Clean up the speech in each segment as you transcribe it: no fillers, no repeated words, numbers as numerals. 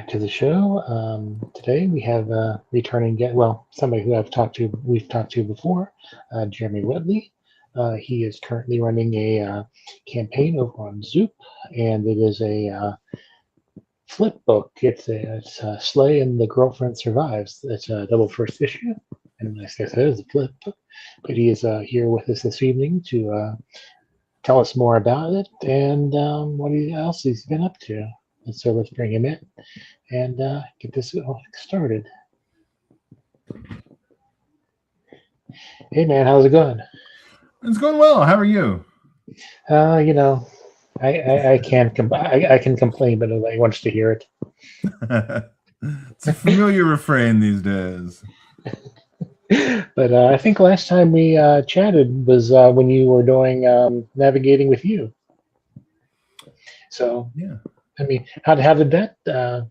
back to the show. Today we have a returning guest, well, somebody who we've talked to before, Jeremy Whitley. He is currently running a campaign over on Zoop, and it is a flip book. It's Slay and the Girlfriend Survives. It's a double first issue, and like I said, it's a flip book. But he is here with us this evening to tell us more about it and else he's been up to. And so let's bring him in and get this all started. Hey man, how's it going? It's going well. How are you? You know, I can't I can complain, but nobody wants to hear it. It's a familiar refrain these days. But I think last time we chatted was when you were doing navigating with you. So Yeah. I mean, how did that?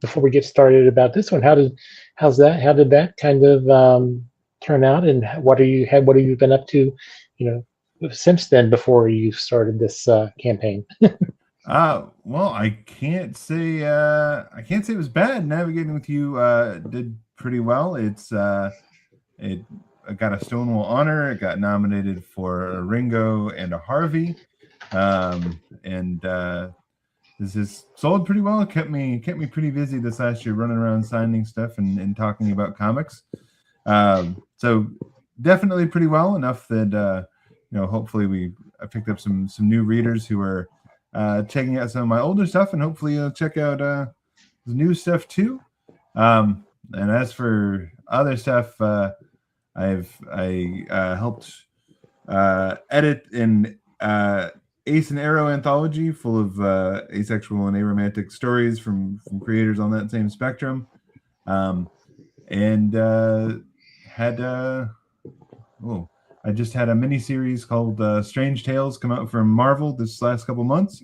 Before we get started about this one, how did that kind of turn out, and what have you been up to, since then before you started this campaign? Well, I can't say it was bad. Navigating with you did pretty well. It got a Stonewall honor. It got nominated for a Ringo and a Harvey, and this has sold pretty well. It kept me pretty busy this last year, running around signing stuff and talking about comics. So definitely pretty well, enough that hopefully I picked up some new readers who are checking out some of my older stuff, and hopefully check out the new stuff too. And as for other stuff, I helped edit an Ace and Arrow anthology full of asexual and aromantic stories from creators on that same spectrum, and I just had a mini series called Strange Tales come out from Marvel this last couple months,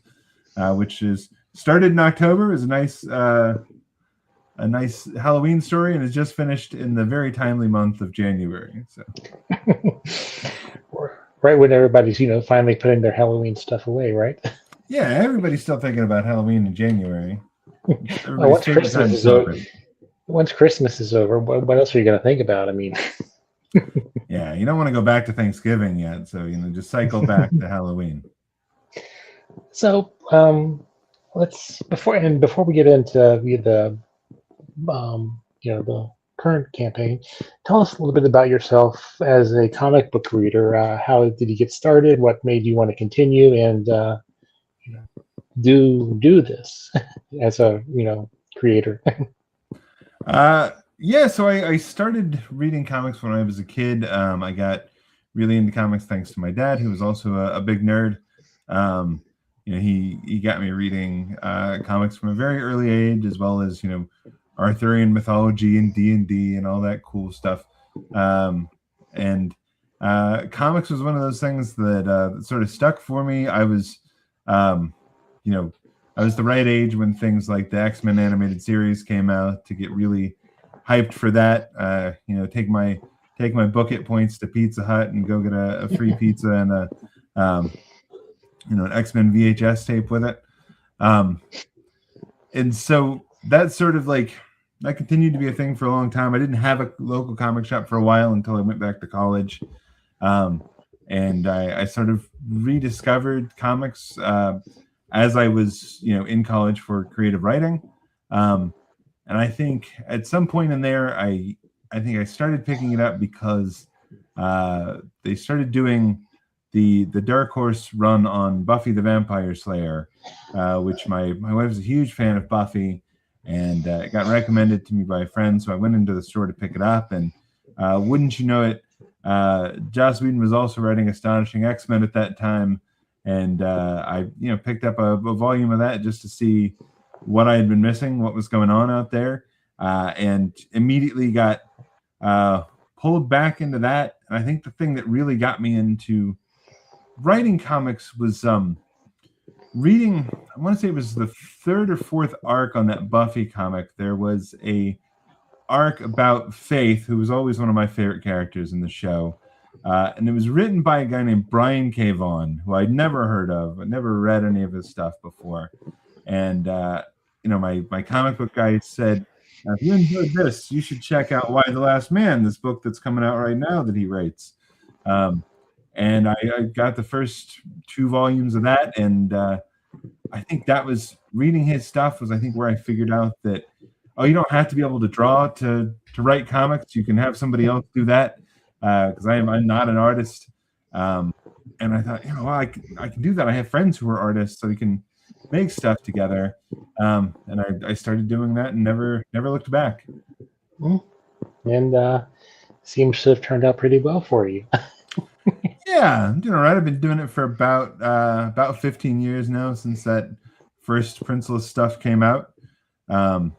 which is started in October. Is a nice Halloween story, and is just finished in the very timely month of January. So. Right when everybody's finally putting their Halloween stuff away, right? Yeah, everybody's still thinking about Halloween in January. Well, once Christmas is over, what else are you going to think about? I mean, yeah, you don't want to go back to Thanksgiving yet, so just cycle back to Halloween. So before we get into the the current campaign, tell us a little bit about yourself as a comic book reader. How did you get started? What made you want to continue and do this as a creator? Yeah, so I started reading comics when I was a kid. I got really into comics thanks to my dad, who was also a big nerd. He got me reading comics from a very early age, as well as Arthurian mythology and D&D and all that cool stuff. And comics was one of those things that sort of stuck for me. I was, I was the right age when things like the X-Men animated series came out to get really hyped for that. Take my book hit points to Pizza Hut and go get a free pizza and an X-Men VHS tape with it. And so that's sort of like, that continued to be a thing for a long time. I didn't have a local comic shop for a while until I went back to college. And I sort of rediscovered comics as I was, in college for creative writing. And I think at some point in there, I think I started picking it up because they started doing the Dark Horse run on Buffy the Vampire Slayer, which my wife is a huge fan of Buffy, and it got recommended to me by a friend. So I went into the store to pick it up, and wouldn't you know it, Joss Whedon was also writing Astonishing X-Men at that time, and I picked up a volume of that just to see what I had been missing, what was going on out there, and immediately got pulled back into that. And I think the thing that really got me into writing comics was reading, I want to say it was the third or fourth arc on that Buffy comic. There was a arc about Faith, who was always one of my favorite characters in the show. And it was written by a guy named Brian K. Vaughan, who I'd never heard of. I'd never read any of his stuff before. And my comic book guy said, if you enjoyed this, you should check out Why the Last Man, this book that's coming out right now that he writes. And I got the first 2 volumes of that, and I think that was reading his stuff was I think where I figured out that you don't have to be able to draw to write comics. You can have somebody else do that because I'm not an artist. And I thought, well, I can do that. I have friends who are artists, so we can make stuff together. And I started doing that and never looked back. And seems to have turned out pretty well for you. Yeah, I'm doing all right. I've been doing it for about 15 years now since that first Princeless stuff came out. And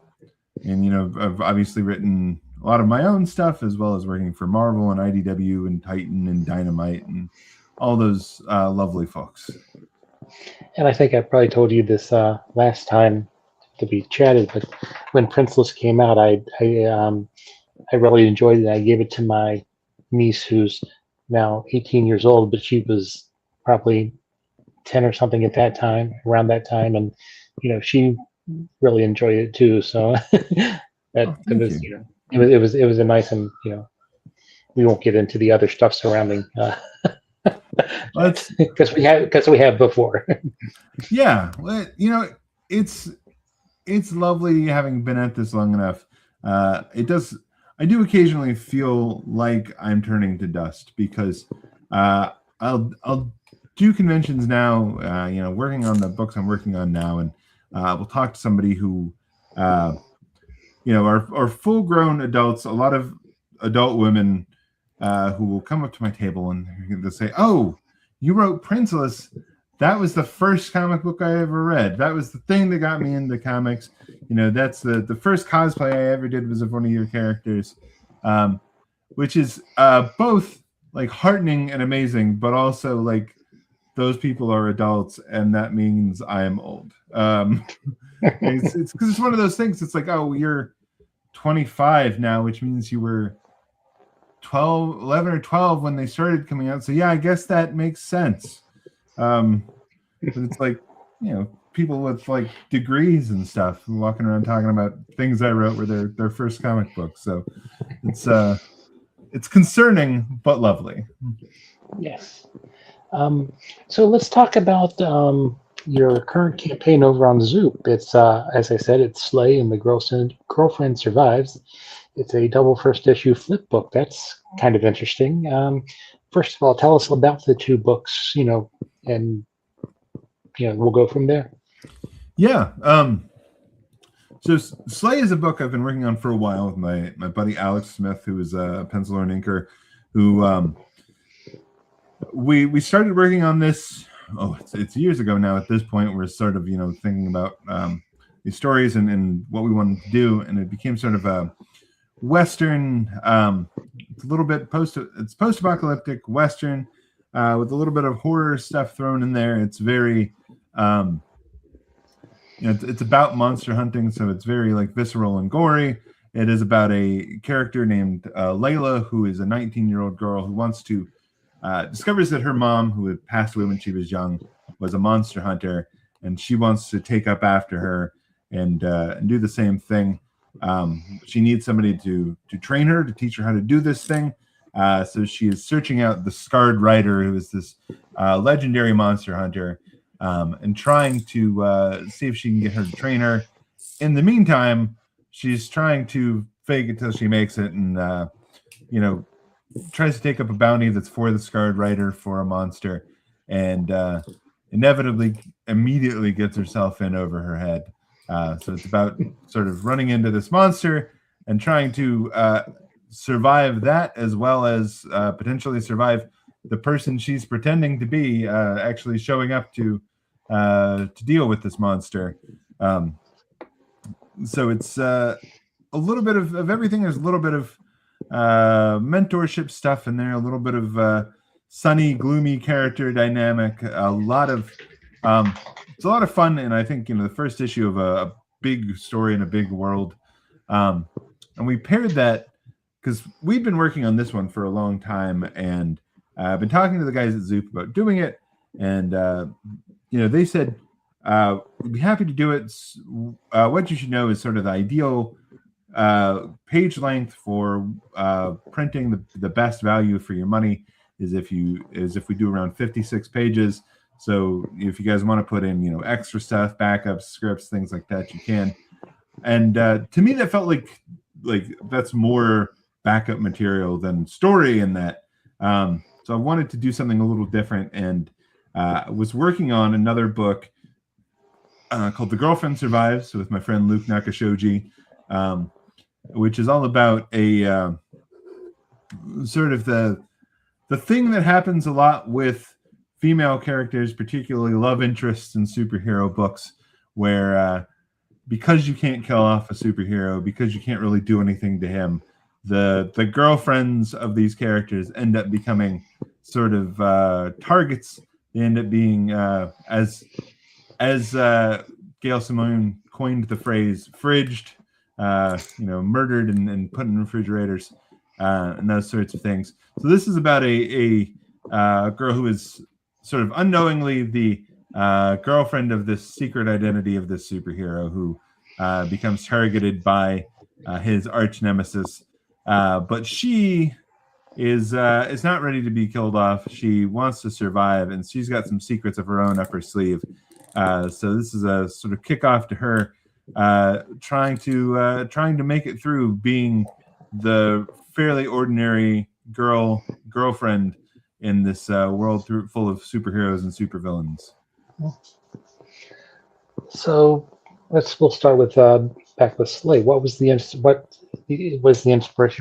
I've obviously written a lot of my own stuff as well as working for Marvel and IDW and Titan and Dynamite and all those lovely folks. And I think I probably told you this last time that we chatted, but when Princeless came out, I really enjoyed it. I gave it to my niece, who's now 18 years old, but she was probably 10 or something at that time, around that time, and she really enjoyed it too. So it was a nice, and we won't get into the other stuff surrounding because we have before. Yeah, well, it's lovely having been at this long enough. I do occasionally feel like I'm turning to dust because I'll do conventions now, working on the books I'm working on now, and we'll talk to somebody who, are full-grown adults, a lot of adult women who will come up to my table and they'll say, "Oh, you wrote Princeless. That was the first comic book I ever read. That was the thing that got me into comics. That's the first cosplay I ever did was of one of your characters," which is both like heartening and amazing, but also like those people are adults, and that means I am old. It's because it's one of those things. It's like, oh, you're 25 now, which means you were 11 or 12 when they started coming out. So yeah, I guess that makes sense. But it's like, people with like degrees and stuff walking around talking about things I wrote were their first comic book. So it's concerning but lovely. Yes. So let's talk about your current campaign over on Zoop. It's as I said, it's Slay and the Girlfriend Survives. It's a double first issue flip book. That's kind of interesting. First of all, tell us about the 2 books, and we'll go from there. Yeah. So Slay is a book I've been working on for a while with my buddy Alex Smith, who is a penciler and inker, who we started working on this. Oh, it's years ago now. At this point, we're sort of thinking about these stories and what we wanted to do, and it became sort of a Western. It's a little bit post-apocalyptic Western with a little bit of horror stuff thrown in there. It's very it's about monster hunting, so it's very like visceral and gory. It is about a character named Layla, who is a 19-year-old girl who wants to discovers that her mom, who had passed away when she was young, was a monster hunter, and she wants to take up after her and do the same thing. She needs somebody to train her, to teach her how to do this thing. So she is searching out the Scarred Rider, who is this legendary monster hunter, and trying to see if she can get her to train her. In the meantime, she's trying to fake it till she makes it, and tries to take up a bounty that's for the Scarred Rider for a monster, and inevitably immediately gets herself in over her head. So it's about sort of running into this monster and trying to survive that, as well as potentially survive the person she's pretending to be actually showing up to deal with this monster. So it's a little bit of everything. There's a little bit of mentorship stuff in there, a little bit of sunny, gloomy character dynamic, a lot of it's a lot of fun, and I think the first issue of a big story in a big world, and we paired that because we've been working on this one for a long time, and I've been talking to the guys at Zoop about doing it, and they said, we'd be happy to do it. What you should know is sort of the ideal page length for printing the best value for your money is if we do around 56 pages. So if you guys want to put in extra stuff, backups, scripts, things like that, you can. And to me, that felt like that's more backup material than story in that. So I wanted to do something a little different, and was working on another book called The Girlfriend Survives with my friend Luke Nakashoji, which is all about a sort of the thing that happens a lot with female characters, particularly love interests in superhero books, where because you can't kill off a superhero, because you can't really do anything to him, the girlfriends of these characters end up becoming sort of targets. They end up being as Gail Simone coined the phrase, fridged, murdered and put in refrigerators, and those sorts of things. So this is about a girl who is sort of unknowingly the girlfriend of this secret identity of this superhero who becomes targeted by his arch nemesis. But she is not ready to be killed off. She wants to survive, and she's got some secrets of her own up her sleeve. So this is a sort of kickoff to her trying to make it through being the fairly ordinary girlfriend in this world full of superheroes and supervillains. So we'll start with Backless Slate. What was the inspiration?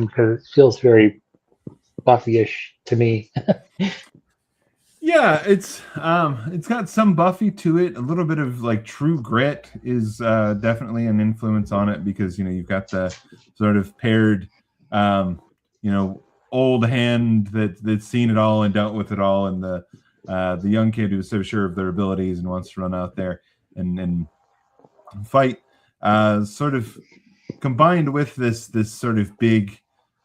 Because it feels very Buffy-ish to me. Yeah, it's got some Buffy to it. A little bit of like True Grit is definitely an influence on it, because you've got the sort of paired old hand that's seen it all and dealt with it all, and the young kid who's so sure of their abilities and wants to run out there and fight, sort of combined with this sort of big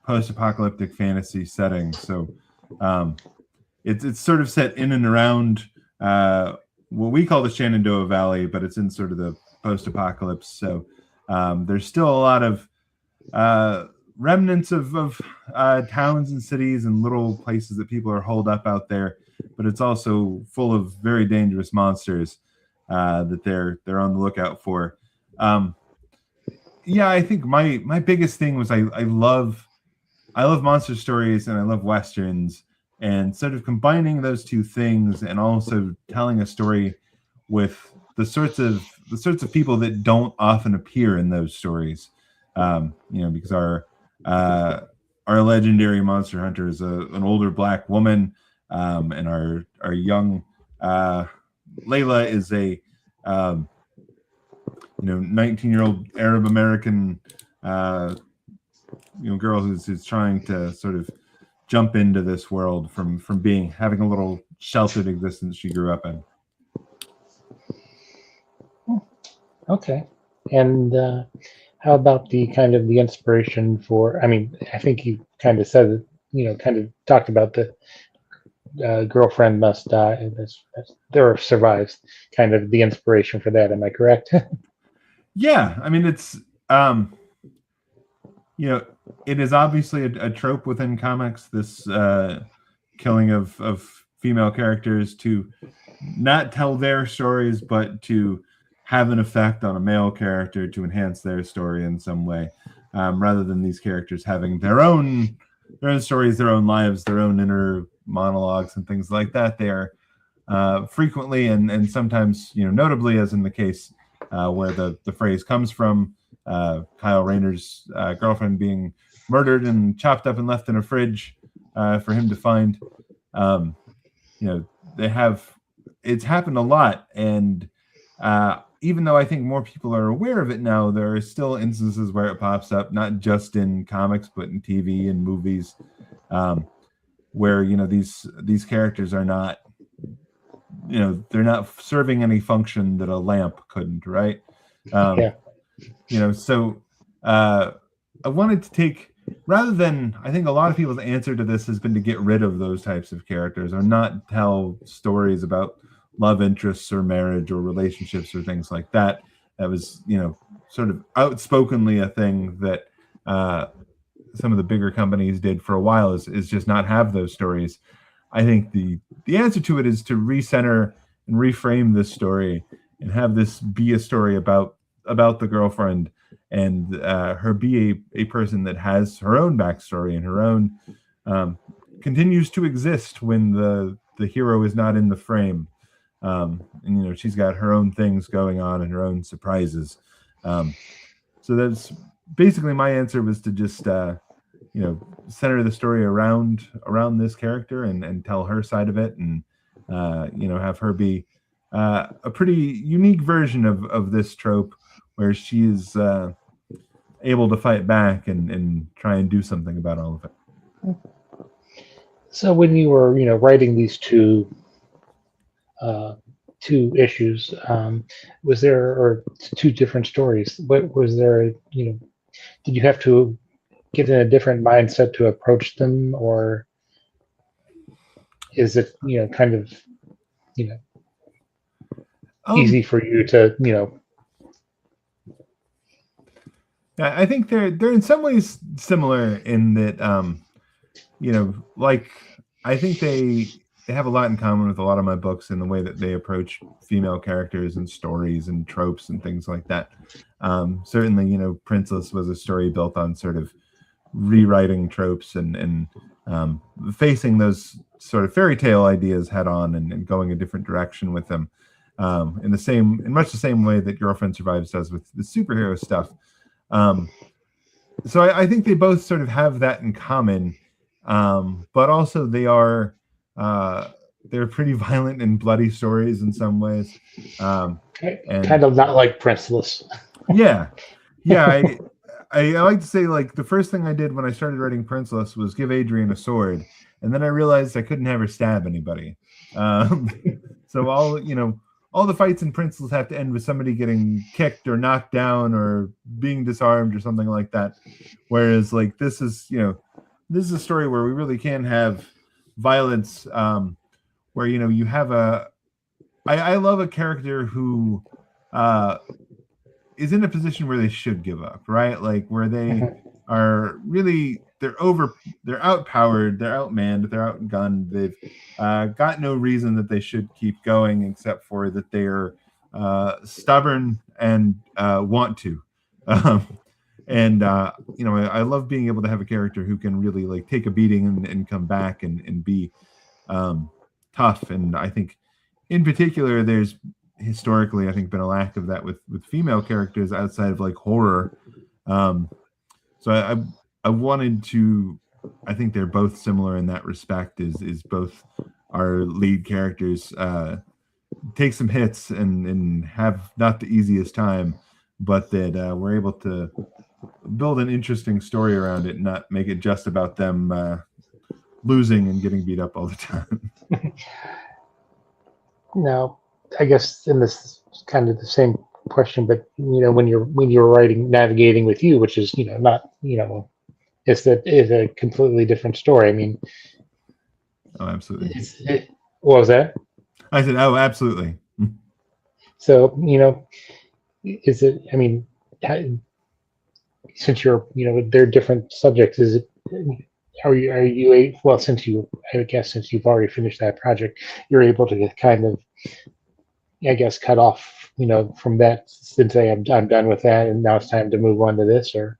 post-apocalyptic fantasy setting. So it's sort of set in and around what we call the Shenandoah Valley, but it's in sort of the post-apocalypse. So there's still a lot of remnants of towns and cities and little places that people are holed up out there, but it's also full of very dangerous monsters that they're on the lookout for. I think my biggest thing was I love monster stories and I love westerns, and sort of combining those two things and also telling a story with the sorts of people that don't often appear in those stories. Because our legendary monster hunter is an older black woman, and our young Layla is a 19-year-old Arab American girl who's trying to sort of jump into this world from having a little sheltered existence she grew up in. Okay. And how about the kind of the inspiration for, I think you kind of said it, kind of talked about the girlfriend must die, there survives, kind of the inspiration for that. Am I correct? Yeah. It's, it is obviously a trope within comics, this killing of female characters to not tell their stories, but to have an effect on a male character to enhance their story in some way, rather than these characters having their own stories, their own lives, their own inner monologues and things like that. They are frequently and sometimes, notably, as in the case where the phrase comes from, Kyle Rayner's girlfriend being murdered and chopped up and left in a fridge for him to find. It's happened a lot, and even though I think more people are aware of it now, there are still instances where it pops up, not just in comics, but in TV and movies, where these characters are not, they're not serving any function that a lamp couldn't, right? Yeah. So I wanted to take, rather than, I think a lot of people's answer to this has been to get rid of those types of characters or not tell stories about love interests or marriage or relationships or things like that. That was, sort of outspokenly a thing that some of the bigger companies did for a while, is just not have those stories. I think the answer to it is to recenter and reframe this story and have this be a story about the girlfriend, and her be a person that has her own backstory and her own continues to exist when the hero is not in the frame. And she's got her own things going on and her own surprises. So that's basically my answer, was to just center the story around this character and tell her side of it, and have her be a pretty unique version of this trope, where she is able to fight back and try and do something about all of it. So when you were, writing these two issues, was there, or two different stories? What was there? Did you have to get in a different mindset to approach them, or is it, kind of, easy for you to, I think they're in some ways similar in that, like, I think they have a lot in common with a lot of my books in the way that they approach female characters and stories and tropes and things like that. Certainly, Princeless was a story built on sort of rewriting tropes and facing those sort of fairy tale ideas head on, and going a different direction with them, in much the same way that Girlfriend Survives does with the superhero stuff. So I think they both sort of have that in common, but also they're pretty violent and bloody stories in some ways, and kind of not like Princeless. yeah. I like to say, like, the first thing I did when I started writing Princeless was give Adrian a sword, and then I realized I couldn't have her stab anybody. So all the fights in Princeless have to end with somebody getting kicked or knocked down or being disarmed or something like that. Whereas, like, this is a story where we really can have violence, where you have I love a character who is in a position where they should give up, right? Like, where they are really, they're outpowered, they're outmanned, they're outgunned. They've got no reason that they should keep going, except for that they're stubborn and want to. I love being able to have a character who can really, like, take a beating and come back and be tough. And I think in particular, there's historically, I think, been a lack of that with female characters outside of, like, horror. So I wanted to, I think they're both similar in that respect, is both our lead characters take some hits and have not the easiest time, but that we're able to build an interesting story around it and not make it just about them losing and getting beat up all the time. Now, I guess in this kind of the same question, but when you're writing Navigating with You, which is not is a completely different story. I mean, Oh, absolutely. What was that? I said, oh, absolutely. So is it? I mean, since you're they're different subjects, is it? Are you well, since you've already finished that project, you're able to kind of, I guess, cut off, from that, since I'm done with that, and now it's time to move on to this, or?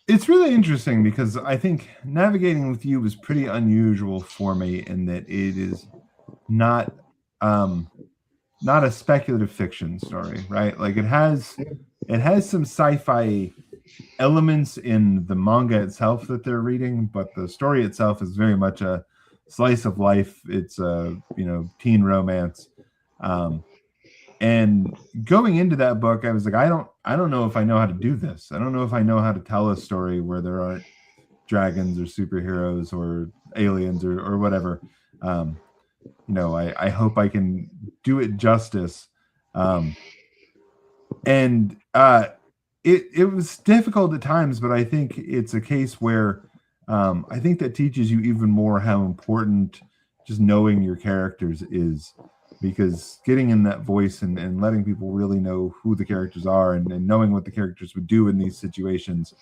It's really interesting because I think Navigating with You was pretty unusual for me in that it is not a speculative fiction story, right? Like, it has some sci-fi elements in the manga itself that they're reading, but the story itself is very much a slice of life. It's a teen romance, and going into that book, I was like, I don't know if I know how to do this. I don't know if I know how to tell a story where there aren't dragons or superheroes or aliens or whatever. I hope I can do it justice. And it was difficult at times, but I think it's a case where I think that teaches you even more how important just knowing your characters is, because getting in that voice and letting people really know who the characters are and knowing what the characters would do in these situations,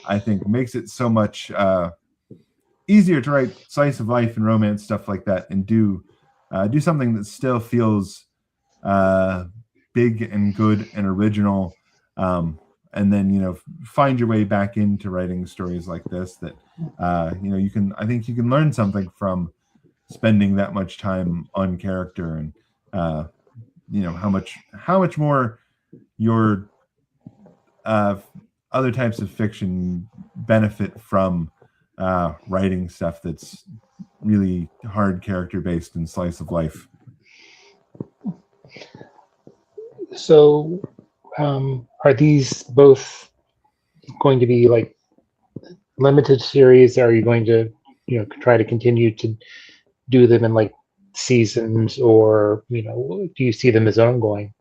I think makes it so much easier to write slice of life and romance stuff like that and do something that still feels big and good and original, and then find your way back into writing stories like this that you can, I think you can learn something from spending that much time on character, and how much more your other types of fiction benefit from writing stuff that's really hard character based and slice of life. So, are these both going to be like limited series? Are you going to, try to continue to do them in like seasons, or do you see them as ongoing?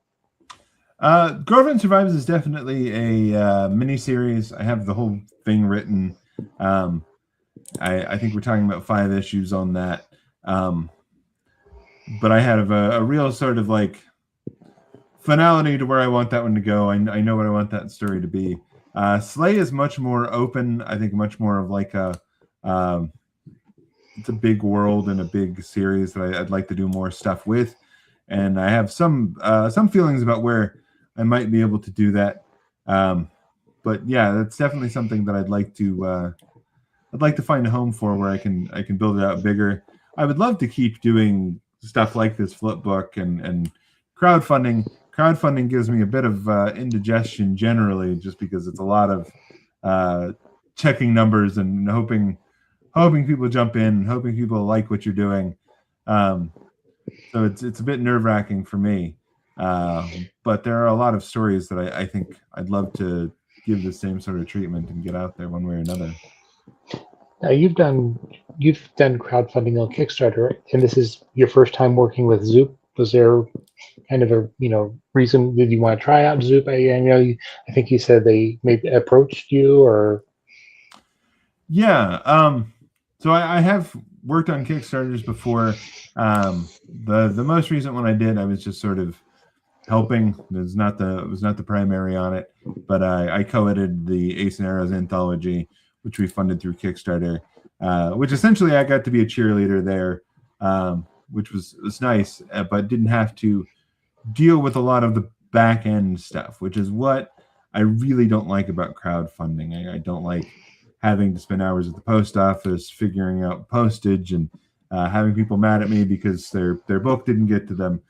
Girlfriend Survives is definitely a mini series. I have the whole thing written. I think we're talking about 5 issues on that. But I have a real sort of like finality to where I want that one to go. I know what I want that story to be. Slay is much more open. I think much more of like it's a big world and a big series that I'd like to do more stuff with. And I have some feelings about where I might be able to do that. But yeah, that's definitely something that I'd like to find a home for, where I can build it out bigger. I would love to keep doing stuff like this flip book and crowdfunding. Crowdfunding gives me a bit of indigestion generally, just because it's a lot of checking numbers and hoping people jump in, hoping people like what you're doing. So it's a bit nerve-wracking for me. But there are a lot of stories that I think I'd love to give the same sort of treatment and get out there one way or another. Now you've done crowdfunding on Kickstarter, right? And this is your first time working with Zoop. Was there kind of a reason? Did you want to try out Zoop? I think you said they maybe approached you, or yeah. So I have worked on Kickstarters before. The most recent one I did, I was just sort of helping. It was not the primary on it, but I co-edited the Ace and Arrows anthology, which we funded through Kickstarter, which essentially I got to be a cheerleader there, which was nice, but didn't have to deal with a lot of the back end stuff, which is what I really don't like about crowdfunding. I don't like having to spend hours at the post office figuring out postage and having people mad at me because their book didn't get to them.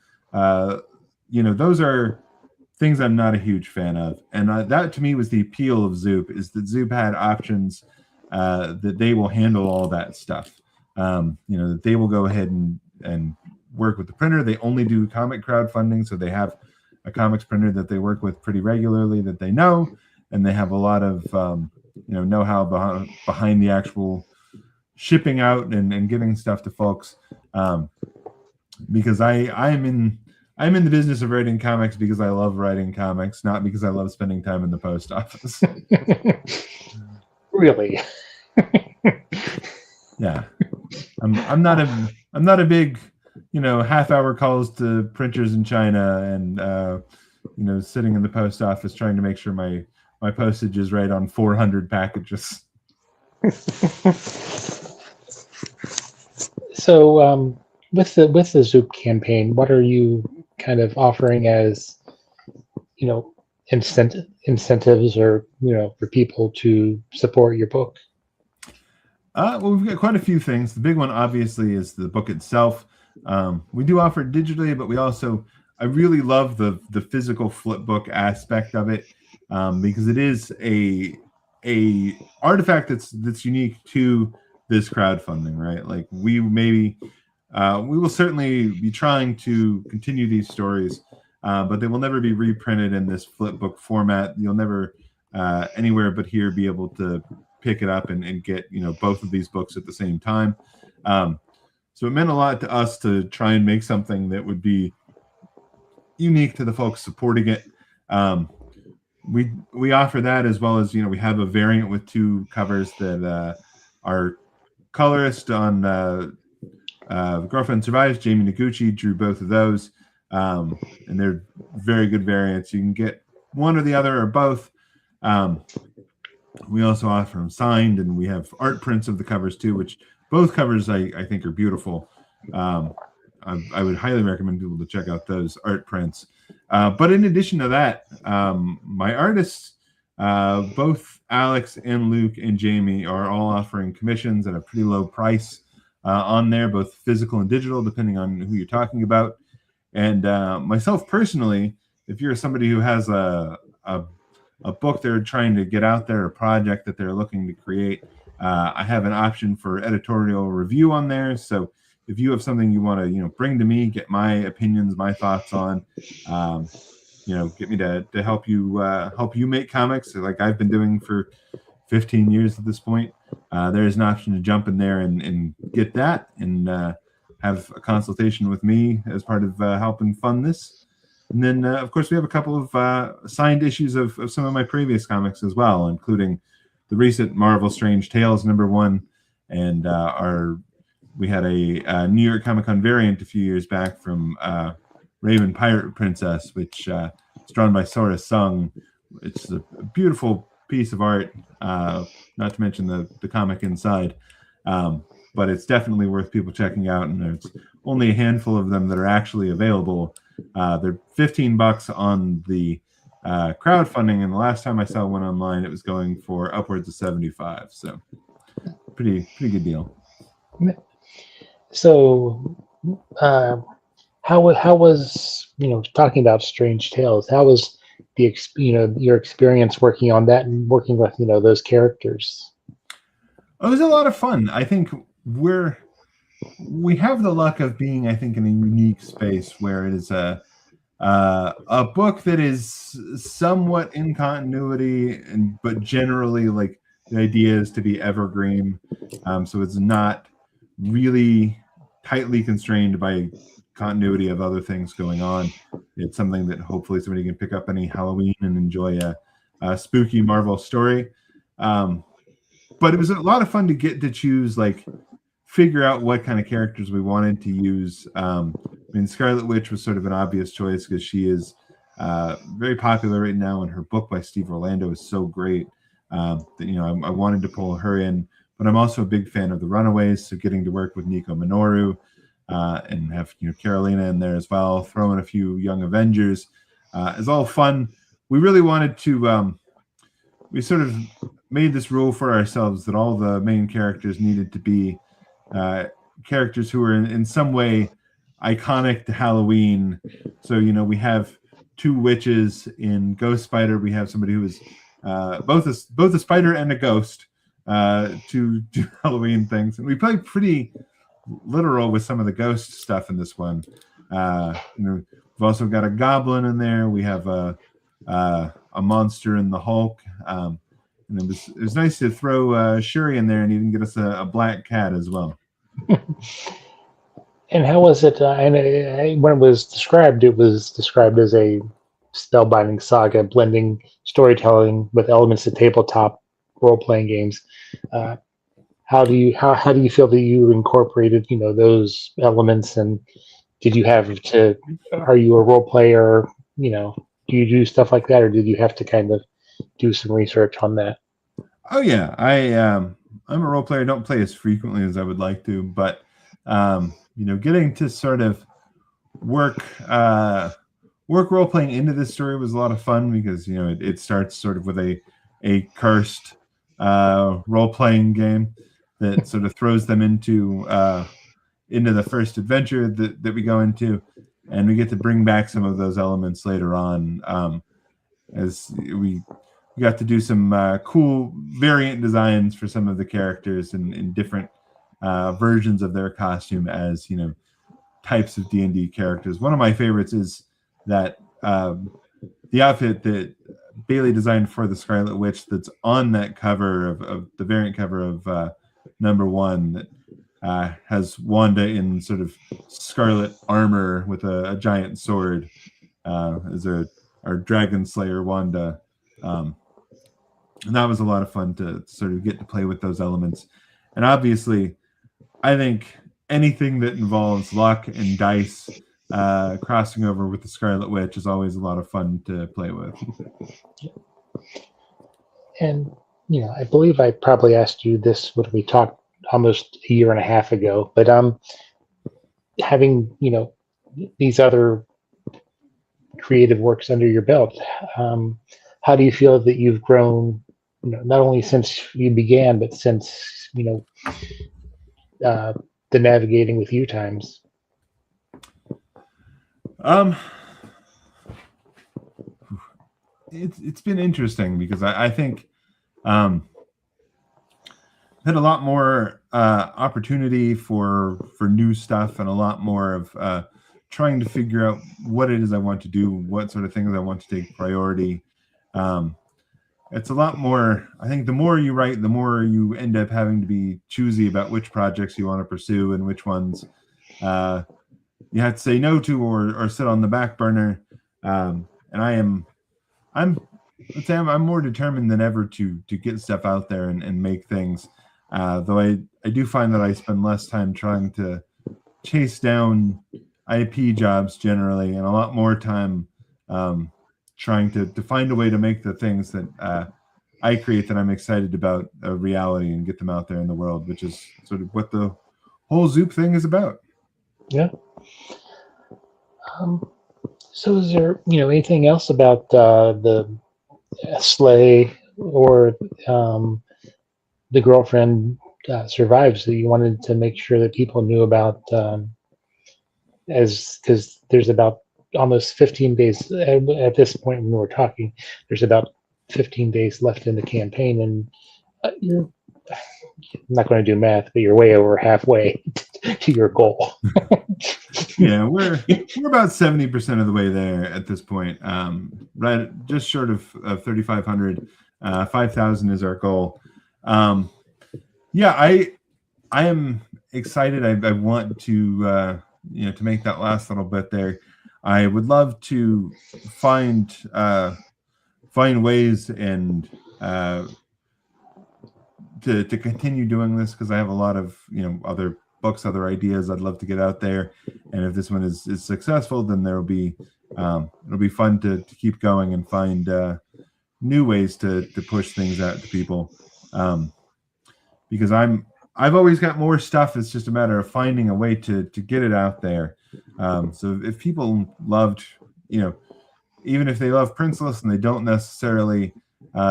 Those are things I'm not a huge fan of. And that to me was the appeal of Zoop, is that Zoop had options that they will handle all that stuff. That they will go ahead and work with the printer. They only do comic crowdfunding, so they have a comics printer that they work with pretty regularly that they know, and they have a lot of know-how behind the actual shipping out and getting stuff to folks. Because I'm in the business of writing comics because I love writing comics, not because I love spending time in the post office. Really? Yeah, I'm not a big half-hour calls to printers in China and sitting in the post office trying to make sure my postage is right on 400 packages. So with the Zoop campaign, what are you kind of offering as incentives, or for people to support your book? Well, we've got quite a few things. The big one, obviously, is the book itself. We do offer it digitally, but I really love the physical flip book aspect of it, because it is a artifact that's unique to this crowdfunding, right? Like we will certainly be trying to continue these stories, but they will never be reprinted in this flip book format. You'll never anywhere but here be able to pick it up and get both of these books at the same time. So it meant a lot to us to try and make something that would be unique to the folks supporting it. We offer that, as well as we have a variant with 2 covers that our colorist on Girlfriend Survives, Jamie Noguchi drew both of those, and they're very good variants. You can get one or the other or both. We also offer them signed, and we have art prints of the covers too, which both covers I think are beautiful. I would highly recommend people to check out those art prints. But in addition to that, my artists, both Alex and Luke and Jamie, are all offering commissions at a pretty low price on there, both physical and digital, depending on who you're talking about. And myself personally, if you're somebody who has a book they're trying to get out there, a project that they're looking to create, I have an option for editorial review on there. So if you have something you want to, bring to me, get my opinions, my thoughts on, get me to help you make comics like I've been doing for 15 years at this point. There is an option to jump in there and get that and have a consultation with me as part of helping fund this. And then, of course, we have a couple of signed issues of some of my previous comics as well, including the recent Marvel Strange Tales #1, and we had a New York Comic Con variant a few years back from Raven Pirate Princess, which is drawn by Sora Sung. It's a beautiful piece of art, not to mention the comic inside. But it's definitely worth people checking out, and there's only a handful of them that are actually available. They're $15 on the crowdfunding, and the last time I saw one online, it was going for upwards of $75. So pretty good deal. So, how was talking about Strange Tales? How was your experience working on that and working with those characters? It was a lot of fun. I think we have the luck of being, I think, in a unique space where it is a book that is somewhat in continuity, but generally like the idea is to be evergreen. So it's not really tightly constrained by continuity of other things going on. It's something that hopefully somebody can pick up any Halloween and enjoy a spooky Marvel story. But it was a lot of fun to get to choose, figure out what kind of characters we wanted to use. Scarlet Witch was sort of an obvious choice because she is very popular right now, and her book by Steve Orlando is so great that I wanted to pull her in. But I'm also a big fan of the Runaways, so getting to work with Nico Minoru and have Carolina in there as well, throw in a few Young Avengers is all fun. We really wanted to. We sort of made this rule for ourselves that all the main characters needed to be characters who are in some way iconic to Halloween. So we have two witches in Ghost Spider. We have somebody who is both a spider and a ghost to do Halloween things, and we play pretty literal with some of the ghost stuff in this one. We've also got a goblin in there. We have a monster in the Hulk. And it was nice to throw Shuri in there and even get us a black cat as well. And how was it? When it was described as a spellbinding saga, blending storytelling with elements of tabletop role-playing games. How do you feel that you incorporated those elements, and did you have to? Are you a role player? Do you do stuff like that, or did you have to kind of do some research on that? Oh yeah, I'm a role player. I don't play as frequently as I would like to, but getting to sort of work role playing into this story was a lot of fun because it starts sort of with a cursed role playing game that sort of throws them into the first adventure that we go into, and we get to bring back some of those elements later on as we got to do some cool variant designs for some of the characters in different versions of their costume as types of D&D characters. One of my favorites is that the outfit that Bailey designed for the Scarlet Witch that's on that cover of the variant cover of #1 that has Wanda in sort of scarlet armor with a giant sword as our Dragon Slayer Wanda. And that was a lot of fun to sort of get to play with those elements. And obviously, I think anything that involves luck and dice crossing over with the Scarlet Witch is always a lot of fun to play with. And I believe I probably asked you this when we talked almost a year and a half ago, but having these other creative works under your belt, how do you feel that you've grown, not only since you began, but since the navigating with you times? It's been interesting because I think had a lot more opportunity for new stuff and a lot more of trying to figure out what it is I want to do, what sort of things I want to take priority. It's a lot more. I think the more you write, the more you end up having to be choosy about which projects you want to pursue and which ones you have to say no to or sit on the back burner. And I'm more determined than ever to get stuff out there and make things. Though I do find that I spend less time trying to chase down IP jobs generally, and a lot more time trying to find a way to make the things that I create that I'm excited about a reality and get them out there in the world, which is sort of what the whole Zoop thing is about. Yeah. So is there, anything else about the Slay or the Girlfriend Survives that you wanted to make sure that people knew about, because there's about almost 15 days at this point when we're talking, there's about 15 days left in the campaign, and you're I'm not going to do math, but you're way over halfway to your goal. Yeah, we're about 70% of the way there at this point. Right, just short of 3,500. 5,000 is our goal. Yeah, I am excited. I want to to make that last little bit there. I would love to find ways and to continue doing this, because I have a lot of other books, other ideas I'd love to get out there, and if this one is successful, then there will be it'll be fun to keep going and find new ways to push things out to people, because I've always got more stuff. It's just a matter of finding a way to get it out there. So if people loved, even if they love Princeless and they don't necessarily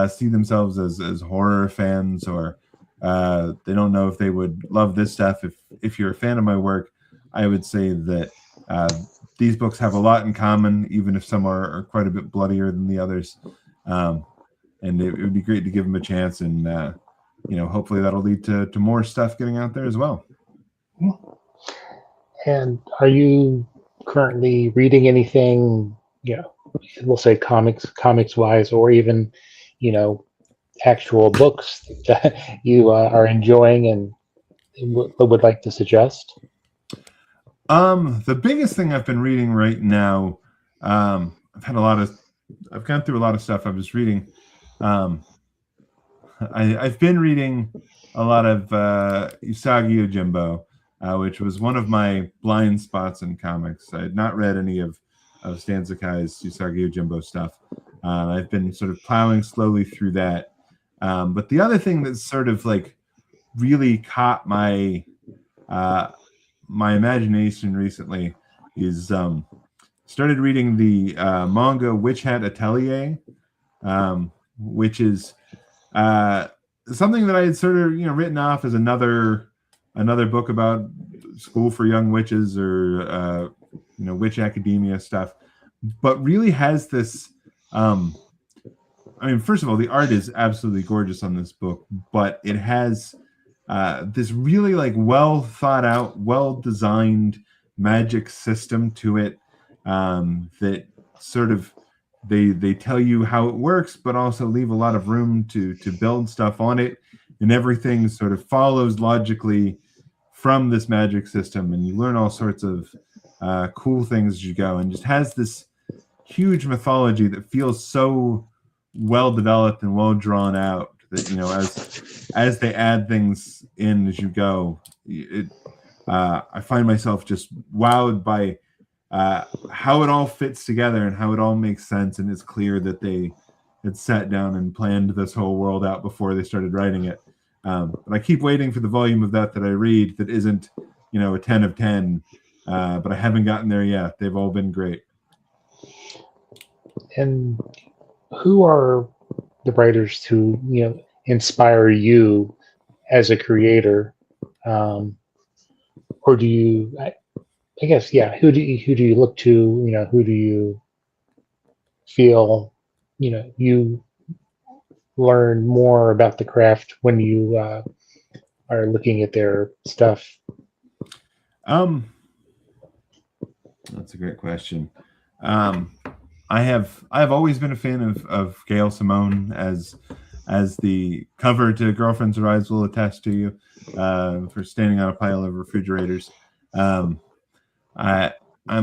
see themselves as horror fans, or they don't know if they would love this stuff, if you're a fan of my work, I would say that these books have a lot in common, even if some are quite a bit bloodier than the others. And it would be great to give them a chance, and hopefully that'll lead to more stuff getting out there as well. And are you currently reading anything, we'll say comics wise, or even, actual books that you are enjoying and would like to suggest? The biggest thing I've been reading right now, I've gone through a lot of stuff I was reading. I've been reading a lot of Usagi Yojimbo, which was one of my blind spots in comics. I had not read any of Stan Sakai's Usagi Yojimbo stuff. I've been sort of plowing slowly through that. But the other thing that's sort of like really caught my imagination recently is started reading the manga Witch Hat Atelier, which is something that I had sort of written off as another book about school for young witches, or witch academia stuff, but really has this. First of all, the art is absolutely gorgeous on this book, but it has this really well thought out, well designed magic system to it, that sort of they tell you how it works, but also leave a lot of room to build stuff on it, and everything sort of follows logically from this magic system, and you learn all sorts of cool things as you go, and just has this huge mythology that feels so well developed and well drawn out that as they add things in as you go, I find myself just wowed by how it all fits together and how it all makes sense, and it's clear that they had sat down and planned this whole world out before they started writing it. But I keep waiting for the volume of that I read that isn't, a 10 of 10. But I haven't gotten there yet. They've all been great. And who are the writers who inspire you as a creator, or do you? I guess Who do you look to? Who do you feel? You learn more about the craft when you are looking at their stuff. That's a great question. I've always been a fan of Gail Simone, as the cover to Girlfriends Arise will attest to you, for standing on a pile of refrigerators. I'm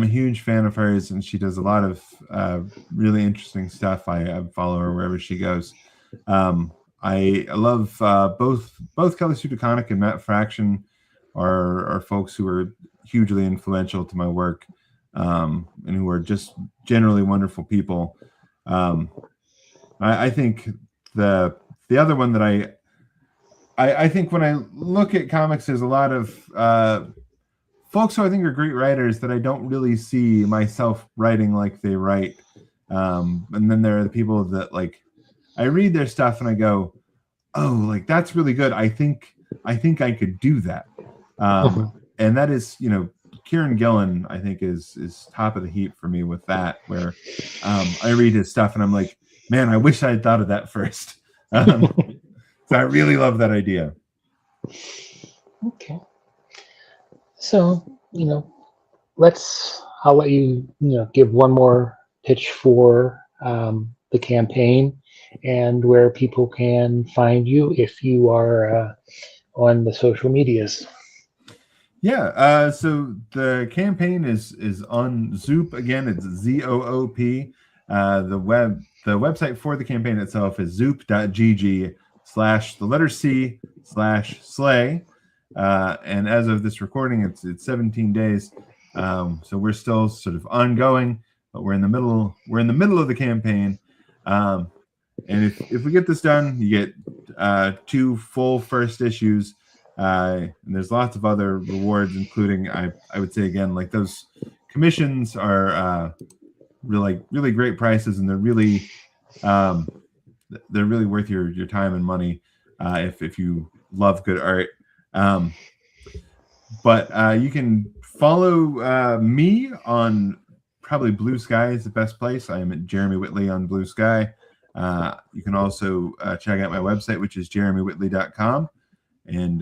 a huge fan of hers, and she does a lot of really interesting stuff. I follow her wherever she goes. I love both Kelly Sue DeConnick and Matt Fraction are folks who are hugely influential to my work, and who are just generally wonderful people. I think the other one that I think when I look at comics, there's a lot of folks who I think are great writers that I don't really see myself writing like they write. And then there are the people that, like, I read their stuff and I go, oh, like, that's really good. I think I could do that. And that is, Kieran Gillen, I think, is top of the heap for me with that, where I read his stuff and I'm like, man, I wish I had thought of that first. So I really love that idea. Okay. So, I'll let you, give one more pitch for the campaign and where people can find you if you are on the social medias. Yeah. So the campaign is on Zoop. Again, it's ZOOP. The website for the campaign itself is zoop.gg/C/slay. And as of this recording, it's 17 days. So we're still sort of ongoing, but we're in the middle of the campaign. And if we get this done, you get 2 full first issues. And there's lots of other rewards, including I would say, again, like, those commissions are really great prices, and they're really worth your time and money if you love good art. But you can follow me on probably Blue Sky is the best place. I am at Jeremy Whitley on Blue Sky. You can also check out my website, which is jeremywhittley.com, and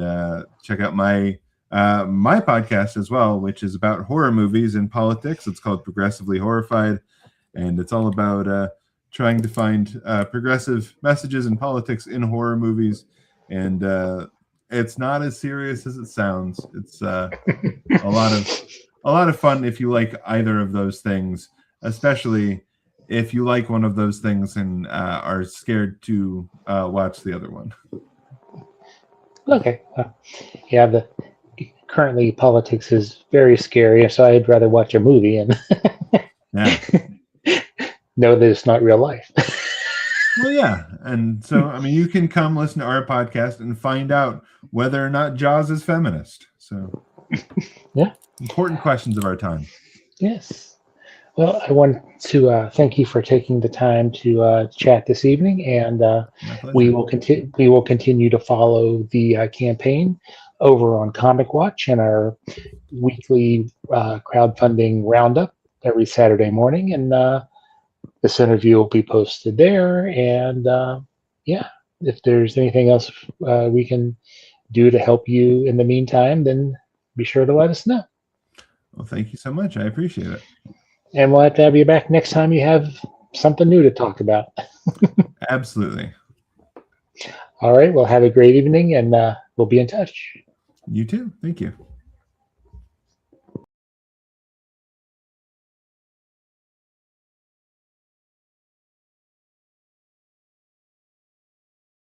check out my podcast as well, which is about horror movies and politics. It's called Progressively Horrified, and it's all about trying to find progressive messages in politics in horror movies. And it's not as serious as it sounds. It's a lot of fun if you like either of those things, especially if you like one of those things and are scared to watch the other one. Okay. Currently politics is very scary, so I'd rather watch a movie and know that it's not real life. Well, yeah. And so, I mean, you can come listen to our podcast and find out whether or not Jaws is feminist. So, yeah. Important questions of our time. Yes. Well, I want to thank you for taking the time to chat this evening, and we will continue to follow the campaign over on Comic Watch and our weekly crowdfunding roundup every Saturday morning, and this interview will be posted there. And if there's anything else we can do to help you in the meantime, then be sure to let us know. Well, thank you so much. I appreciate it. And we'll have to have you back next time you have something new to talk about. Absolutely. All right. Well, have a great evening, and we'll be in touch. You too. Thank you.